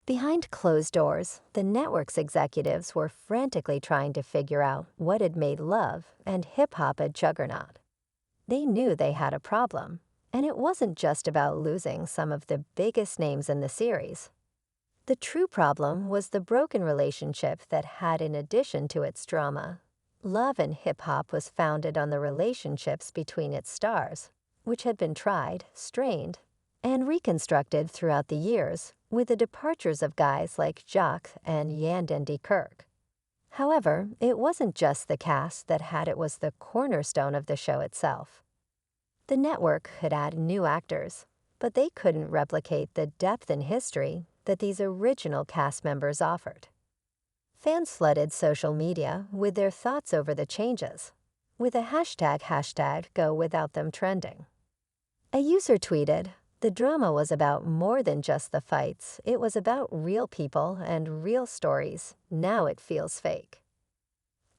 Behind closed doors, the network's executives were frantically trying to figure out what had made love and hip-hop a juggernaut. They knew they had a problem, and it wasn't just about losing some of the biggest names in the series. The true problem was the broken relationship that had, in addition to its drama, Love and Hip Hop was founded on the relationships between its stars, which had been tried, strained, and reconstructed throughout the years with the departures of guys like Jock and Yandy Kirk. However, it wasn't just the cast that had it was the cornerstone of the show itself. The network could add new actors, but they couldn't replicate the depth and history that these original cast members offered. Fans flooded social media with their thoughts over the changes, with a hashtag go without them trending. A user tweeted, "The drama was about more than just the fights. It was about real people and real stories. Now it feels fake."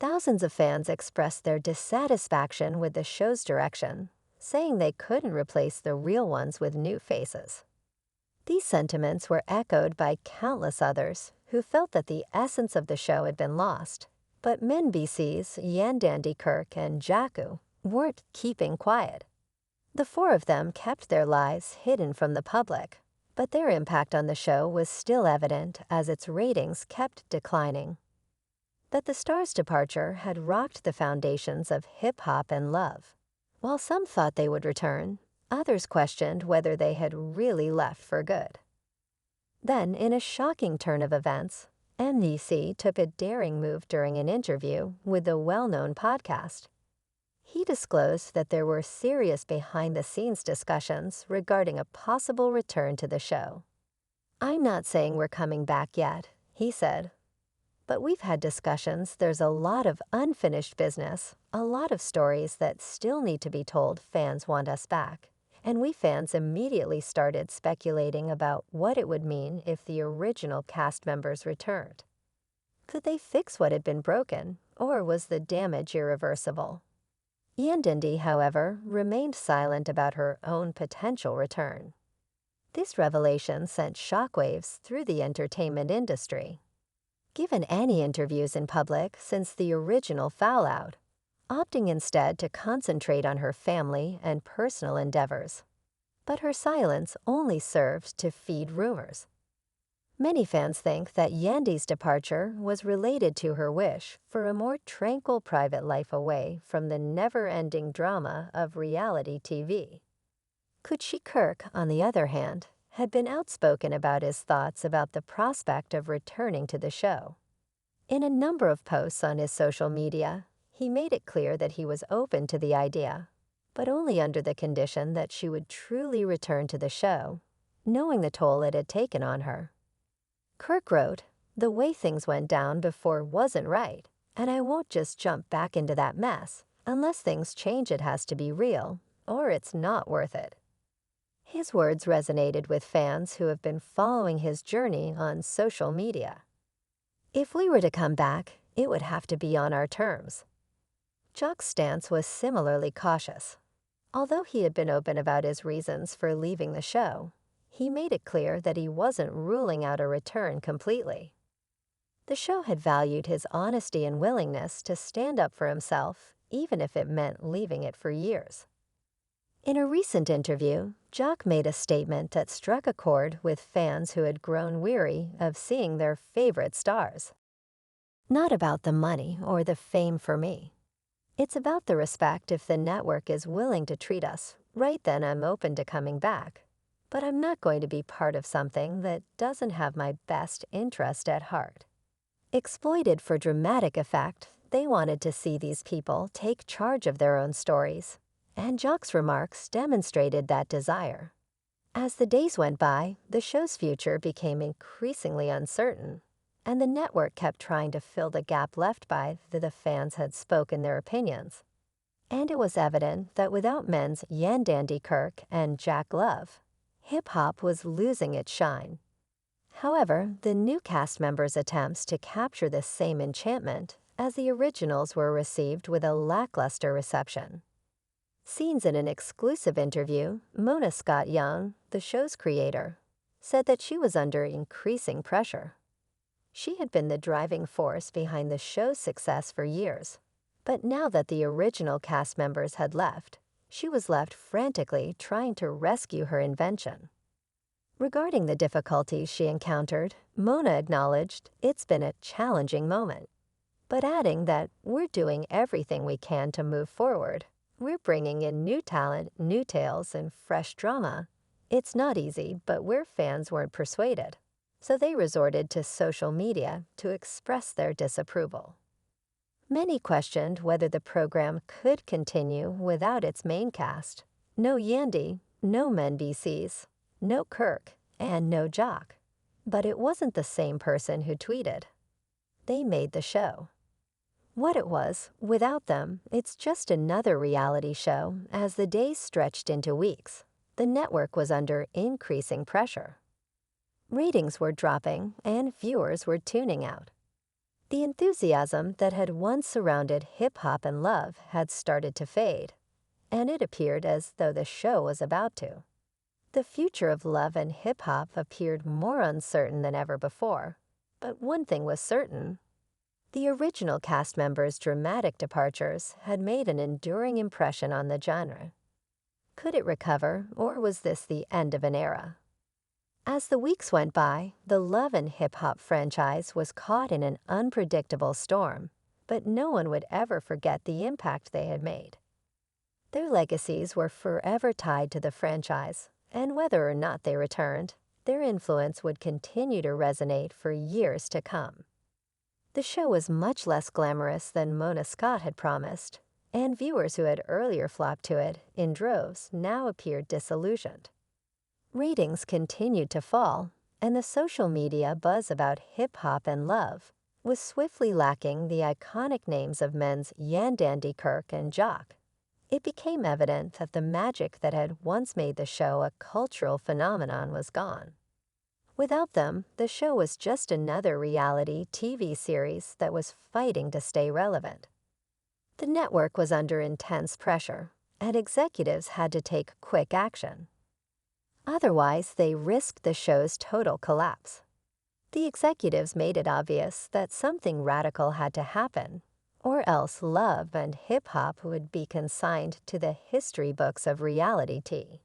Thousands of fans expressed their dissatisfaction with the show's direction, saying they couldn't replace the real ones with new faces. These sentiments were echoed by countless others who felt that the essence of the show had been lost, but Mendeecees, Yandy, Kirk, and Jakku weren't keeping quiet. The four of them kept their lies hidden from the public, but their impact on the show was still evident as its ratings kept declining. That the stars' departure had rocked the foundations of hip-hop and love. While some thought they would return, others questioned whether they had really left for good. Then, in a shocking turn of events, MDC took a daring move during an interview with the well-known podcast. He disclosed that there were serious behind-the-scenes discussions regarding a possible return to the show. "I'm not saying we're coming back yet," he said. "But we've had discussions. There's a lot of unfinished business, a lot of stories that still need to be told. Fans want us back." And we fans immediately started speculating about what it would mean if the original cast members returned. Could they fix what had been broken, or was the damage irreversible? Yandy, however, remained silent about her own potential return. This revelation sent shockwaves through the entertainment industry. Given any interviews in public since the original fallout, opting instead to concentrate on her family and personal endeavors. But her silence only served to feed rumors. Many fans think that Yandy's departure was related to her wish for a more tranquil private life away from the never-ending drama of reality TV. Kirk, on the other hand, had been outspoken about his thoughts about the prospect of returning to the show. In a number of posts on his social media, he made it clear that he was open to the idea, but only under the condition that she would truly return to the show, knowing the toll it had taken on her. Kirk wrote, "The way things went down before wasn't right, and I won't just jump back into that mess. Unless things change, it has to be real, or it's not worth it." His words resonated with fans who have been following his journey on social media. "If we were to come back, it would have to be on our terms." Jock's stance was similarly cautious. Although he had been open about his reasons for leaving the show, he made it clear that he wasn't ruling out a return completely. The show had valued his honesty and willingness to stand up for himself, even if it meant leaving it for years. In a recent interview, Jock made a statement that struck a chord with fans who had grown weary of seeing their favorite stars. "Not about the money or the fame for me. It's about the respect. If the network is willing to treat us right, then I'm open to coming back. But I'm not going to be part of something that doesn't have my best interest at heart." Exploited for dramatic effect, they wanted to see these people take charge of their own stories, and Jock's remarks demonstrated that desire. As the days went by, the show's future became increasingly uncertain, and the network kept trying to fill the gap left by the fans had spoken their opinions. And it was evident that without men's Yandy Kirk and Jack Love, hip-hop was losing its shine. However, the new cast members' attempts to capture this same enchantment as the originals were received with a lackluster reception. Scenes in an exclusive interview, Mona Scott Young, the show's creator, said that she was under increasing pressure. She had been the driving force behind the show's success for years, but now that the original cast members had left, she was left frantically trying to rescue her invention. Regarding the difficulties she encountered, Mona acknowledged it's been a challenging moment, but adding that we're doing everything we can to move forward. We're bringing in new talent, new tales, and fresh drama. It's not easy, but where fans weren't persuaded, so they resorted to social media to express their disapproval. Many questioned whether the program could continue without its main cast. No Yandy, no Mendeecees, no Kirk, and no Jock. But it wasn't the same person who tweeted. They made the show. What it was, without them, it's just another reality show as the days stretched into weeks. The network was under increasing pressure. Ratings were dropping and viewers were tuning out. The enthusiasm that had once surrounded hip-hop and love had started to fade, and it appeared as though the show was about to. The future of love and hip-hop appeared more uncertain than ever before, but one thing was certain. The original cast members' dramatic departures had made an enduring impression on the genre. Could it recover, or was this the end of an era? As the weeks went by, the Love and Hip Hop franchise was caught in an unpredictable storm, but no one would ever forget the impact they had made. Their legacies were forever tied to the franchise, and whether or not they returned, their influence would continue to resonate for years to come. The show was much less glamorous than Mona Scott had promised, and viewers who had earlier flocked to it in droves now appeared disillusioned. Ratings continued to fall, and the social media buzz about hip-hop and love was swiftly lacking the iconic names of men's Yandy, Kirk, and Jock. It became evident that the magic that had once made the show a cultural phenomenon was gone. Without them, the show was just another reality TV series that was fighting to stay relevant. The network was under intense pressure, and executives had to take quick action. Otherwise, they risked the show's total collapse. The executives made it obvious that something radical had to happen, or else love and hip-hop would be consigned to the history books of reality TV.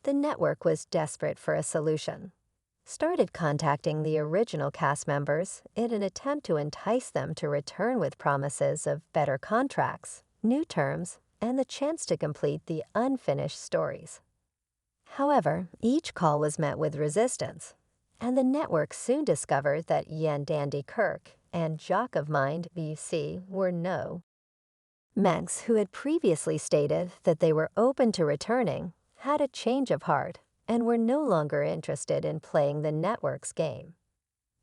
The network was desperate for a solution. Started contacting the original cast members in an attempt to entice them to return with promises of better contracts, new terms, and the chance to complete the unfinished stories. However, each call was met with resistance, and the network soon discovered that Yandy Kirk and Jock of Mind BC were no. Menks, who had previously stated that they were open to returning, had a change of heart and were no longer interested in playing the network's game.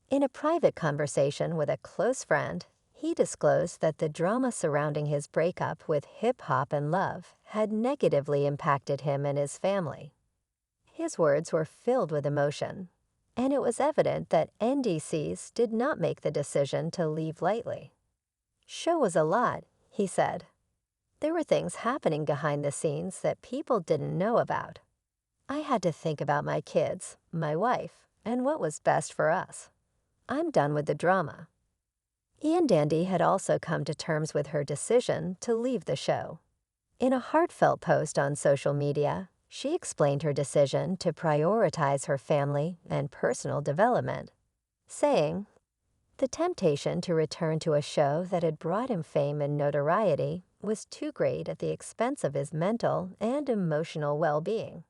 In a private conversation with a close friend, he disclosed that the drama surrounding his breakup with hip-hop and love had negatively impacted him and his family. His words were filled with emotion, and it was evident that NDCs did not make the decision to leave lightly. "Show was a lot," he said. "There were things happening behind the scenes that people didn't know about. I had to think about my kids, my wife, and what was best for us. I'm done with the drama." Yandy had also come to terms with her decision to leave the show. In a heartfelt post on social media, she explained her decision to prioritize her family and personal development, saying, "The temptation to return to a show that had brought him fame and notoriety was too great at the expense of his mental and emotional well-being.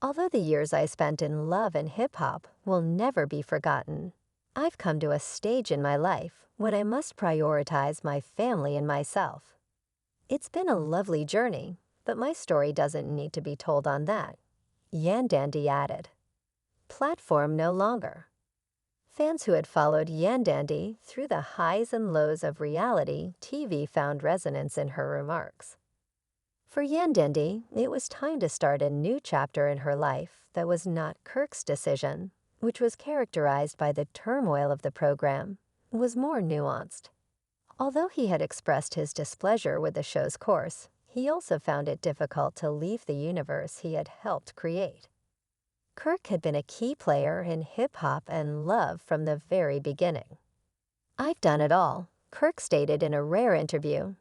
Although the years I spent in love and hip-hop will never be forgotten, I've come to a stage in my life when I must prioritize my family and myself. It's been a lovely journey, but my story doesn't need to be told on that," Yandy added. Platform no longer. Fans who had followed Yandy through the highs and lows of reality TV found resonance in her remarks. For Yandy, it was time to start a new chapter in her life that was not Kirk's decision, which was characterized by the turmoil of the program, was more nuanced. Although he had expressed his displeasure with the show's course, he also found it difficult to leave the universe he had helped create. Kirk had been a key player in hip-hop and love from the very beginning. "I've done it all," Kirk stated in a rare interview.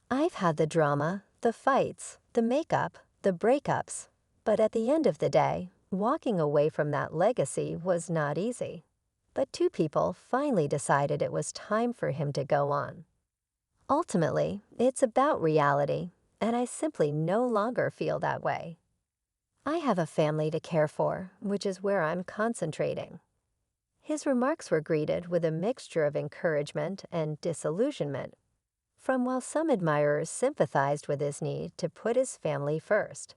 "I've had the drama, the fights, the makeup, the breakups, but at the end of the day, walking away from that legacy was not easy. But two people finally decided it was time for him to go on. Ultimately, it's about reality, and I simply no longer feel that way. I have a family to care for, which is where I'm concentrating." His remarks were greeted with a mixture of encouragement and disillusionment, from while some admirers sympathized with his need to put his family first.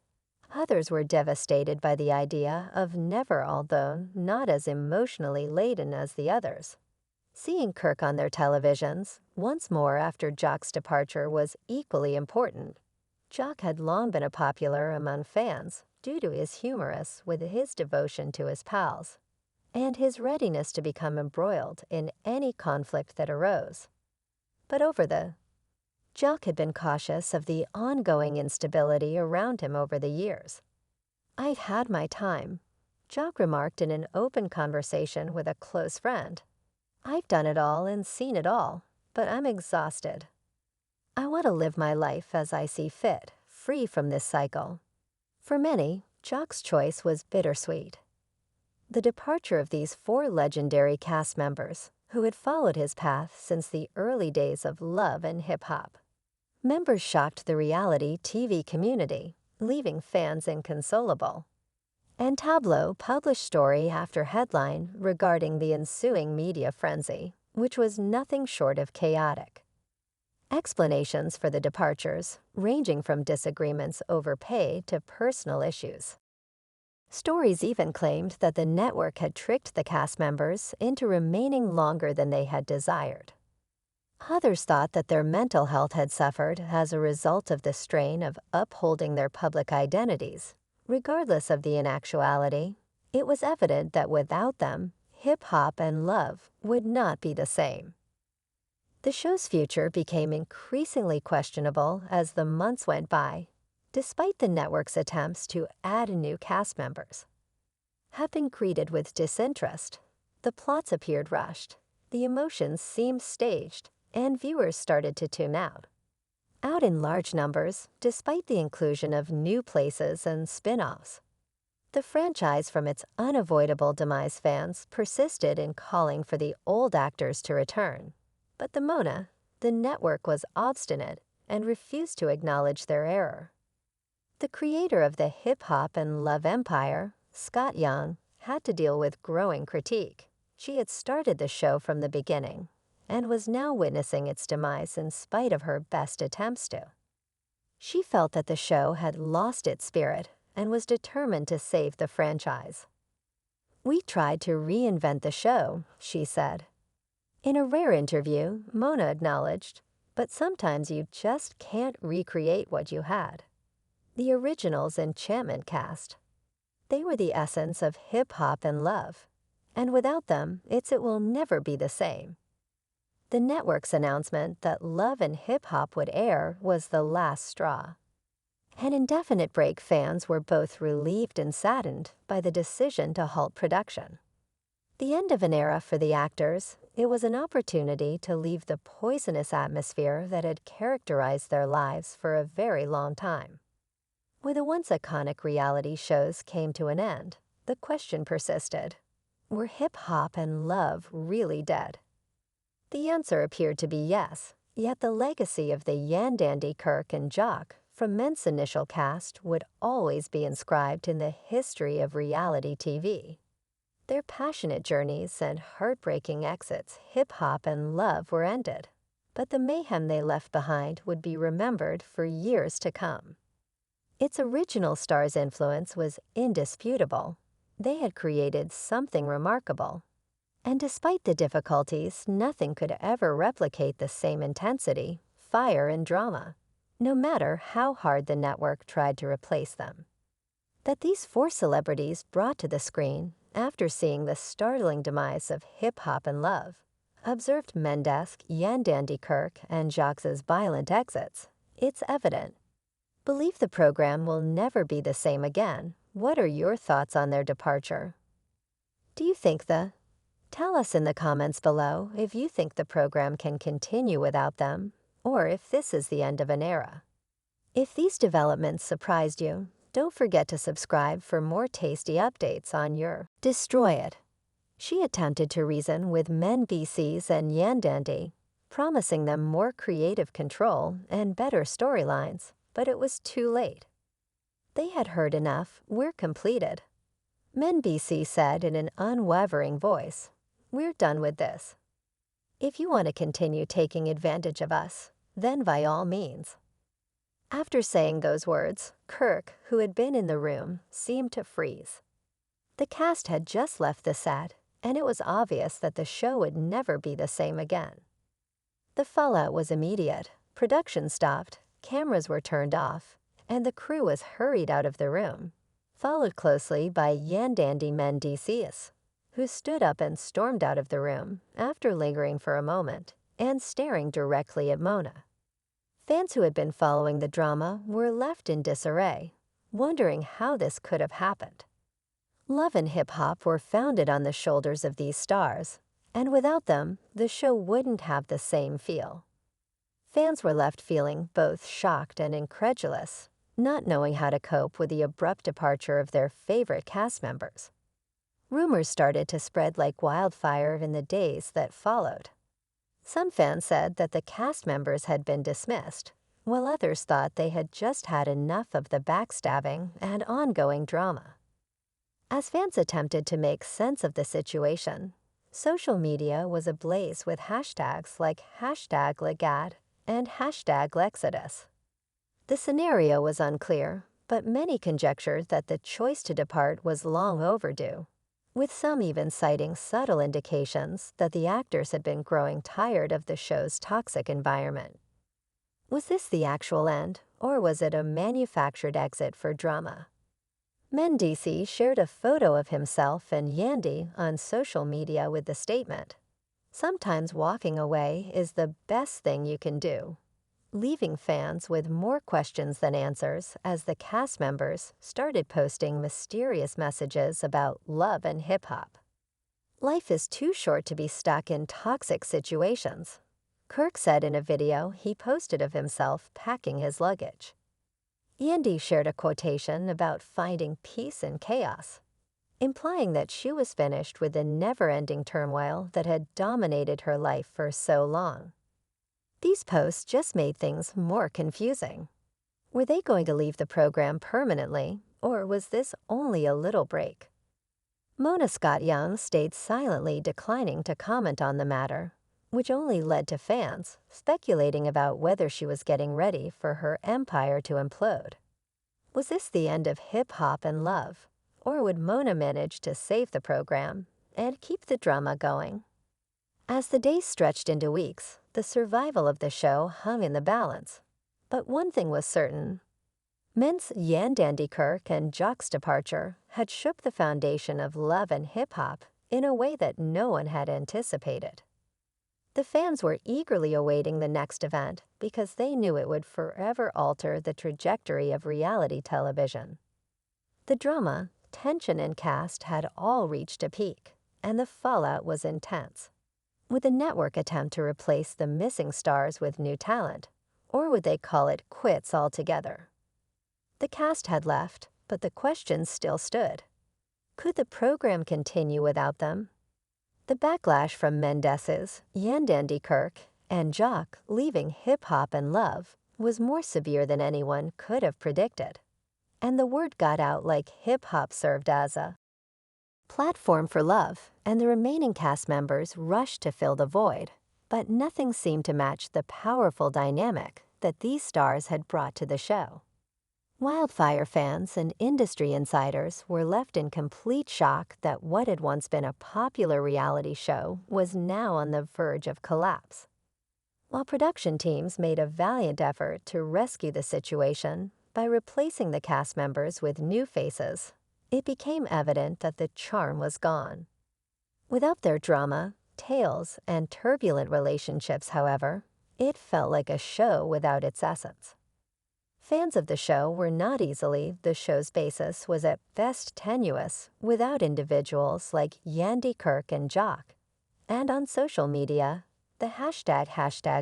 Others were devastated by the idea of never, although not as emotionally laden as the others. Seeing Kirk on their televisions, once more after Jock's departure, was equally important. Jock had long been popular among fans due to his humorous with his devotion to his pals, and his readiness to become embroiled in any conflict that arose. But Jock had been cautious of the ongoing instability around him over the years. "I've had my time," Jock remarked in an open conversation with a close friend. "I've done it all and seen it all, but I'm exhausted. I want to live my life as I see fit, free from this cycle." For many, Jock's choice was bittersweet. The departure of these four legendary cast members, who had followed his path since the early days of love and hip-hop. Members shocked the reality TV community, leaving fans inconsolable. And Tableau published story after headline regarding the ensuing media frenzy, which was nothing short of chaotic. Explanations for the departures, ranging from disagreements over pay to personal issues. Stories even claimed that the network had tricked the cast members into remaining longer than they had desired. Others thought that their mental health had suffered as a result of the strain of upholding their public identities. Regardless of the inactuality, it was evident that without them, hip-hop and love would not be the same. The show's future became increasingly questionable as the months went by, despite the network's attempts to add new cast members. Have been greeted with disinterest. The plots appeared rushed, the emotions seemed staged, and viewers started to tune out. Out in large numbers, despite the inclusion of new places and spin-offs. The franchise, from its unavoidable demise, fans persisted in calling for the old actors to return. But the network was obstinate and refused to acknowledge their error. The creator of the hip-hop and love empire, Scott Young, had to deal with growing critique. She had started the show from the beginning and was now witnessing its demise in spite of her best attempts to. She felt that the show had lost its spirit and was determined to save the franchise. "We tried to reinvent the show," she said. In a rare interview, Mona acknowledged, "But sometimes you just can't recreate what you had." The original's enchantment cast. They were the essence of hip-hop and love, and without them, it will never be the same. The network's announcement that Love and Hip Hop would air was the last straw. An indefinite break, fans were both relieved and saddened by the decision to halt production. The end of an era for the actors, it was an opportunity to leave the poisonous atmosphere that had characterized their lives for a very long time. When the once iconic reality shows came to an end, the question persisted: were hip-hop and love really dead? The answer appeared to be yes, yet the legacy of the Yandy, Kirk, and Jock from Ment's initial cast would always be inscribed in the history of reality TV. Their passionate journeys and heartbreaking exits, hip-hop and love, were ended, but the mayhem they left behind would be remembered for years to come. Its original star's influence was indisputable. They had created something remarkable. And despite the difficulties, nothing could ever replicate the same intensity, fire, and drama, no matter how hard the network tried to replace them. That these four celebrities brought to the screen after seeing the startling demise of hip-hop and love, observed Mendeecees, Yandy, Kirk, and Jock's violent exits, it's evident. Believe the program will never be the same again What are your thoughts on their departure? Do you think Tell us in the comments below if you think the program can continue without them, or if this is the end of an era. If these developments surprised you, don't forget to subscribe for more tasty updates on your Destroy It. She attempted to reason with Mendeecees and Yandy, promising them more creative control and better storylines, but it was too late. They had heard enough. We're completed. Mendeecees said in an unwavering voice, "We're done with this. If you want to continue taking advantage of us, then by all means." After saying those words, Kirk, who had been in the room, seemed to freeze. The cast had just left the set, and it was obvious that the show would never be the same again. The fallout was immediate. Production stopped, cameras were turned off, and the crew was hurried out of the room, followed closely by Yandy Mendeecees, who stood up and stormed out of the room after lingering for a moment and staring directly at Mona. Fans who had been following the drama were left in disarray, wondering how this could have happened. Love and hip-hop were founded on the shoulders of these stars, and without them, the show wouldn't have the same feel. Fans were left feeling both shocked and incredulous, not knowing how to cope with the abrupt departure of their favorite cast members. Rumors started to spread like wildfire in the days that followed. Some fans said that the cast members had been dismissed, while others thought they had just had enough of the backstabbing and ongoing drama. As fans attempted to make sense of the situation, social media was ablaze with hashtags like #Legat and #Lexodus. The scenario was unclear, but many conjectured that the choice to depart was long overdue, with some even citing subtle indications that the actors had been growing tired of the show's toxic environment. Was this the actual end, or was it a manufactured exit for drama? Mendeecees shared a photo of himself and Yandy on social media with the statement, "Sometimes walking away is the best thing you can do," leaving fans with more questions than answers as the cast members started posting mysterious messages about love and hip-hop. Life is too short to be stuck in toxic situations, Kirk said in a video he posted of himself packing his luggage. Yandy shared a quotation about finding peace in chaos, implying that she was finished with the never-ending turmoil that had dominated her life for so long. These posts just made things more confusing. Were they going to leave the program permanently, or was this only a little break? Mona Scott-Young stayed silently declining to comment on the matter, which only led to fans speculating about whether she was getting ready for her empire to implode. Was this the end of hip-hop and love, or would Mona manage to save the program and keep the drama going? As the days stretched into weeks, the survival of the show hung in the balance. But one thing was certain. Men's Yandy Kirk and Jock's departure had shook the foundation of love and hip-hop in a way that no one had anticipated. The fans were eagerly awaiting the next event because they knew it would forever alter the trajectory of reality television. The drama, tension, and cast had all reached a peak, and the fallout was intense. Would the network attempt to replace the missing stars with new talent, or would they call it quits altogether? The cast had left, but the questions still stood. Could the program continue without them? The backlash from Mendeecees, Yandy Kirk, and Jock leaving hip-hop and love was more severe than anyone could have predicted. And the word got out like hip-hop served as a platform for love, and the remaining cast members rushed to fill the void, but nothing seemed to match the powerful dynamic that these stars had brought to the show. Wildfire fans and industry insiders were left in complete shock that what had once been a popular reality show was now on the verge of collapse. While production teams made a valiant effort to rescue the situation by replacing the cast members with new faces, it became evident that the charm was gone. Without their drama, tales, and turbulent relationships, however, it felt like a show without its essence. Fans of the show were not easily. The show's basis was at best tenuous without individuals like Yandy, Kirk, and Jock. And on social media, the hashtag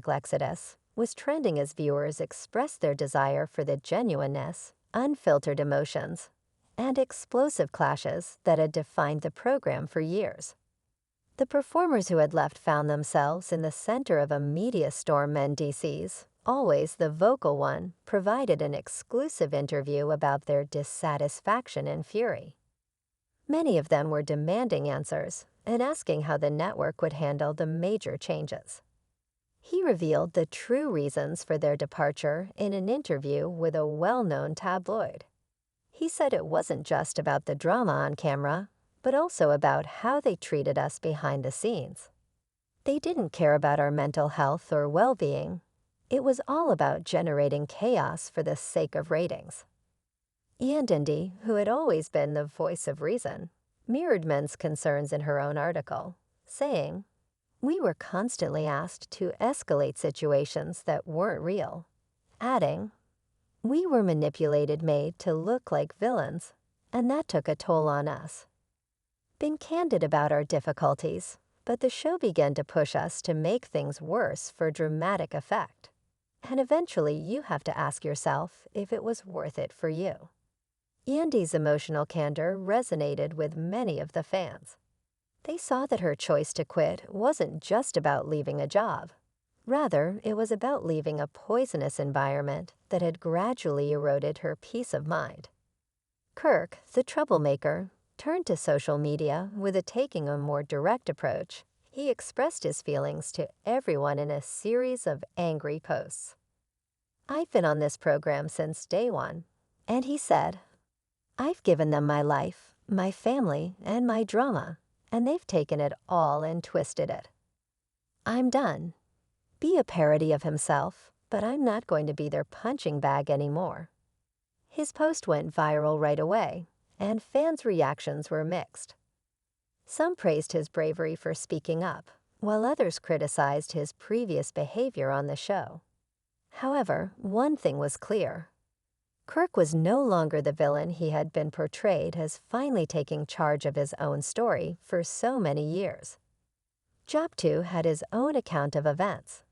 Lexodus was trending as viewers expressed their desire for the genuineness, unfiltered emotions, and explosive clashes that had defined the program for years. The performers who had left found themselves in the center of a media storm. Mendeecees, always the vocal one, provided an exclusive interview about their dissatisfaction and fury. Many of them were demanding answers and asking how the network would handle the major changes. He revealed the true reasons for their departure in an interview with a well-known tabloid. He said it wasn't just about the drama on camera, but also about how they treated us behind the scenes. They didn't care about our mental health or well-being. It was all about generating chaos for the sake of ratings. Yandy, who had always been the voice of reason, mirrored men's concerns in her own article, saying, "We were constantly asked to escalate situations that weren't real," adding, "We were made to look like villains, and that took a toll on us." Being candid about our difficulties, but the show began to push us to make things worse for dramatic effect. And eventually you have to ask yourself if it was worth it for you. Yandy's emotional candor resonated with many of the fans. They saw that her choice to quit wasn't just about leaving a job. Rather, it was about leaving a poisonous environment that had gradually eroded her peace of mind. Kirk, the troublemaker, turned to social media with taking a more direct approach. He expressed his feelings to everyone in a series of angry posts. "I've been on this program since day one," and he said, "I've given them my life, my family, and my drama, and they've taken it all and twisted it. I'm done." Be a parody of himself, but I'm not going to be their punching bag anymore. His post went viral right away, and fans' reactions were mixed. Some praised his bravery for speaking up, while others criticized his previous behavior on the show. However, one thing was clear. Kirk was no longer the villain he had been portrayed as, finally taking charge of his own story for so many years. Job 2 had his own account of events,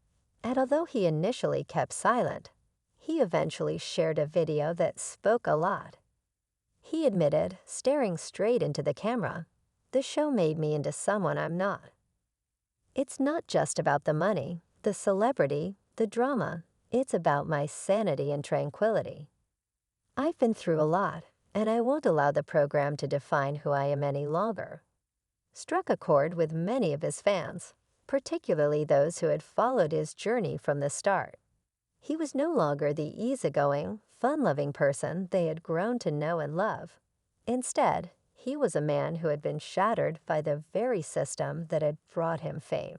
and although he initially kept silent, he eventually shared a video that spoke a lot. He admitted, staring straight into the camera, "The show made me into someone I'm not. It's not just about the money, the celebrity, the drama. It's about my sanity and tranquility. I've been through a lot, and I won't allow the program to define who I am any longer." Struck a chord with many of his fans, particularly those who had followed his journey from the start. He was no longer the easygoing, fun-loving person they had grown to know and love. Instead, he was a man who had been shattered by the very system that had brought him fame.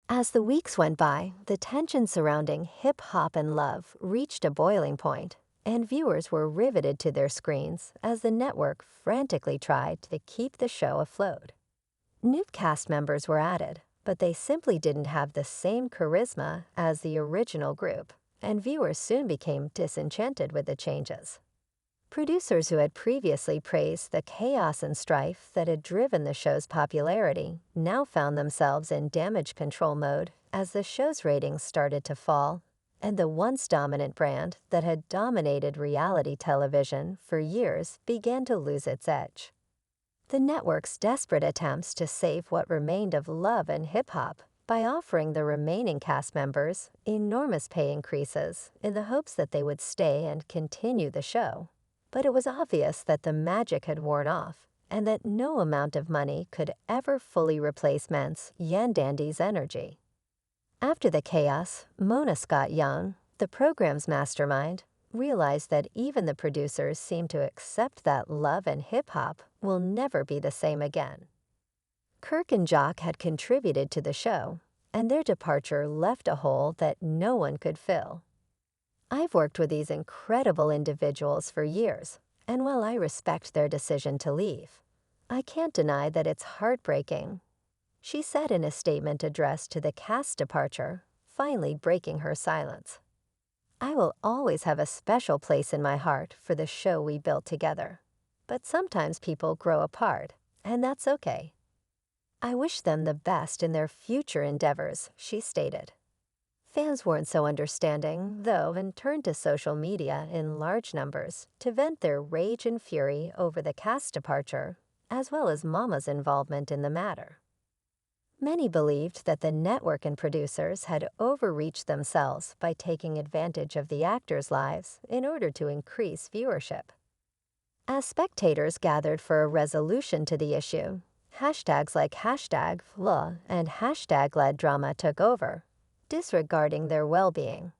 As the weeks went by, the tension surrounding hip-hop and love reached a boiling point, and viewers were riveted to their screens as the network frantically tried to keep the show afloat. New cast members were added, but they simply didn't have the same charisma as the original group, and viewers soon became disenchanted with the changes. Producers who had previously praised the chaos and strife that had driven the show's popularity now found themselves in damage control mode as the show's ratings started to fall, and the once dominant brand that had dominated reality television for years began to lose its edge. The network's desperate attempts to save what remained of love and hip-hop by offering the remaining cast members enormous pay increases in the hopes that they would stay and continue the show. But it was obvious that the magic had worn off, and that no amount of money could ever fully replace Yandy's energy. After the chaos, Mona Scott Young, the program's mastermind, realized that even the producers seemed to accept that love and hip-hop will never be the same again. Kirk and Jock had contributed to the show, and their departure left a hole that no one could fill. "I've worked with these incredible individuals for years, and while I respect their decision to leave, I can't deny that it's heartbreaking," she said in a statement addressed to the cast's departure, finally breaking her silence. I will always have a special place in my heart for the show we built together. But sometimes people grow apart, and that's okay. I wish them the best in their future endeavors, she stated. Fans weren't so understanding, though, and turned to social media in large numbers to vent their rage and fury over the cast departure, as well as Mama's involvement in the matter. Many believed that the network and producers had overreached themselves by taking advantage of the actors' lives in order to increase viewership. As spectators gathered for a resolution to the issue, hashtags like #law and #led drama took over, disregarding their well-being.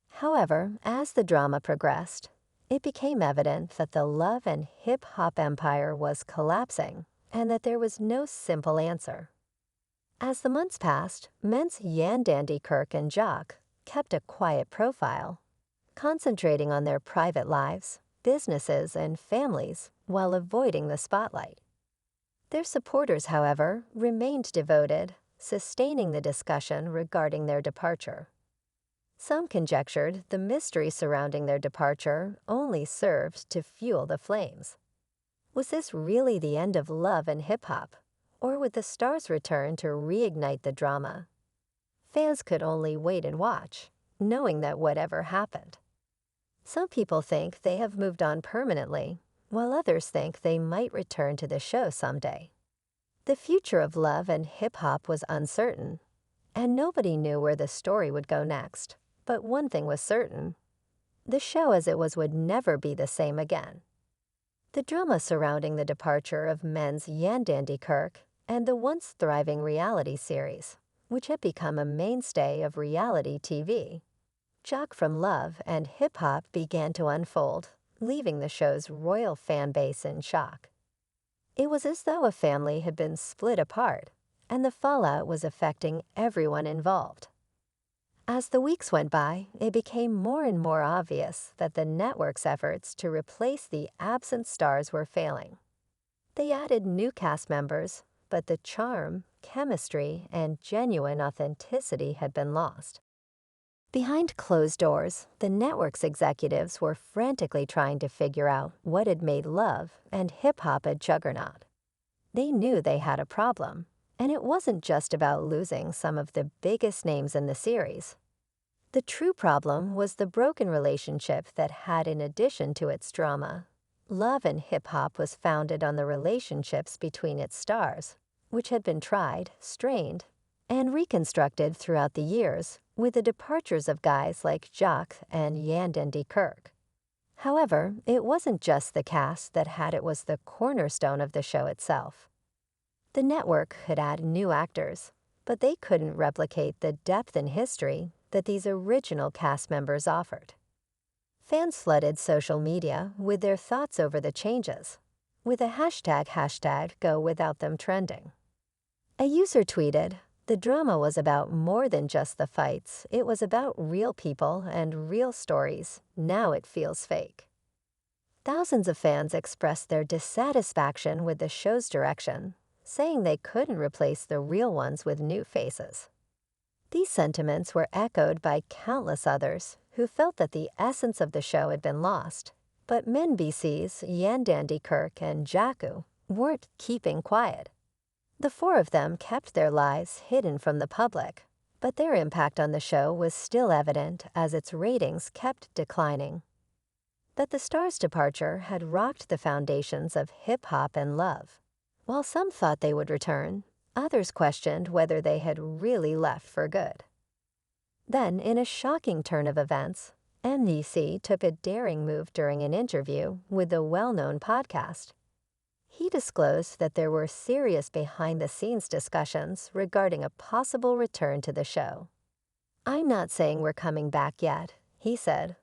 However, as the drama progressed, it became evident that the love and hip-hop empire was collapsing and that there was no simple answer. As the months passed, men's Yandy, Kirk, and Jock kept a quiet profile, concentrating on their private lives, businesses, and families while avoiding the spotlight. Their supporters, however, remained devoted, sustaining the discussion regarding their departure. Some conjectured the mystery surrounding their departure only served to fuel the flames. Was this really the end of love and hip-hop, or would the stars return to reignite the drama? Fans could only wait and watch, knowing that whatever happened. Some people think they have moved on permanently, while others think they might return to the show someday. The future of love and hip-hop was uncertain, and nobody knew where the story would go next. But one thing was certain: the show as it was would never be the same again. The drama surrounding the departure of men's Yandy Kirk and the once thriving reality series, which had become a mainstay of reality TV. Jock from Love and hip-hop began to unfold, leaving the show's royal fan base in shock. It was as though a family had been split apart, and the fallout was affecting everyone involved. As the weeks went by, it became more and more obvious that the network's efforts to replace the absent stars were failing. They added new cast members, but the charm, chemistry, and genuine authenticity had been lost. Behind closed doors, the network's executives were frantically trying to figure out what had made love and hip-hop a juggernaut. They knew they had a problem, and it wasn't just about losing some of the biggest names in the series. The true problem was the broken relationship that had, in addition to its drama, Love and hip-hop was founded on the relationships between its stars, which had been tried, strained, and reconstructed throughout the years with the departures of guys like Jock and Yandy Kirk. However, it wasn't just the cast that had it was the cornerstone of the show itself. The network could add new actors, but they couldn't replicate the depth and history that these original cast members offered. Fans flooded social media with their thoughts over the changes, with a #GoWithoutThem trending. A user tweeted, "The drama was about more than just the fights. It was about real people and real stories. Now it feels fake." Thousands of fans expressed their dissatisfaction with the show's direction, saying they couldn't replace the real ones with new faces. These sentiments were echoed by countless others who felt that the essence of the show had been lost, but Mendeecees, Yandy, Kirk, and Jakku weren't keeping quiet. The four of them kept their lives hidden from the public, but their impact on the show was still evident as its ratings kept declining. That the stars' departure had rocked the foundations of hip-hop and love. While some thought they would return, others questioned whether they had really left for good. Then, in a shocking turn of events, Mendeecees took a daring move during an interview with the well-known podcast. He disclosed that there were serious behind-the-scenes discussions regarding a possible return to the show. "I'm not saying we're coming back yet," he said.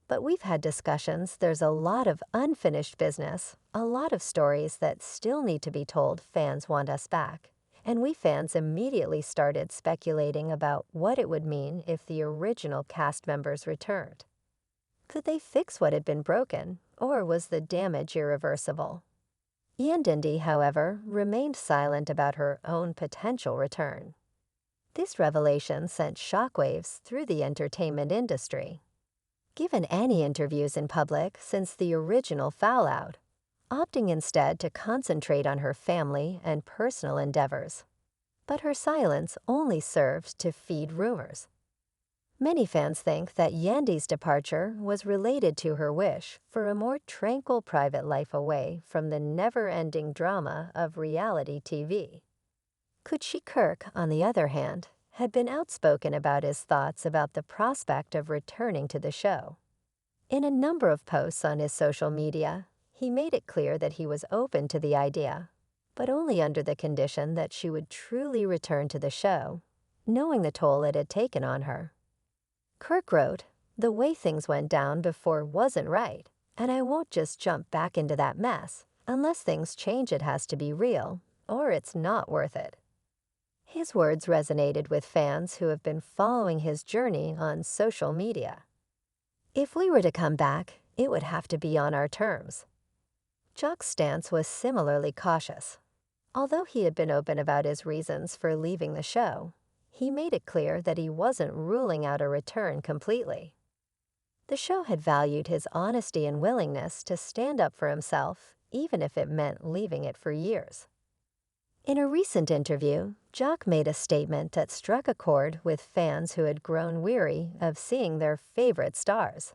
"But we've had discussions. There's a lot of unfinished business, a lot of stories that still need to be told. Fans want us back." And we fans immediately started speculating about what it would mean if the original cast members returned. Could they fix what had been broken, or was the damage irreversible? Yandy, however, remained silent about her own potential return. This revelation sent shockwaves through the entertainment industry. given any interviews in public since the original fallout, opting instead to concentrate on her family and personal endeavors. But her silence only served to feed rumors. Many fans think that Yandy's departure was related to her wish for a more tranquil private life away from the never-ending drama of reality TV. Kirk, on the other hand, had been outspoken about his thoughts about the prospect of returning to the show. In a number of posts on his social media, he made it clear that he was open to the idea, but only under the condition that she would truly return to the show, knowing the toll it had taken on her. Kirk wrote, "The way things went down before wasn't right, and I won't just jump back into that mess. Unless things change, it has to be real, or it's not worth it." His words resonated with fans who have been following his journey on social media. "If we were to come back, it would have to be on our terms." Jock's stance was similarly cautious. Although he had been open about his reasons for leaving the show, he made it clear that he wasn't ruling out a return completely. The show had valued his honesty and willingness to stand up for himself, even if it meant leaving it for years. In a recent interview, Jock made a statement that struck a chord with fans who had grown weary of seeing their favorite stars.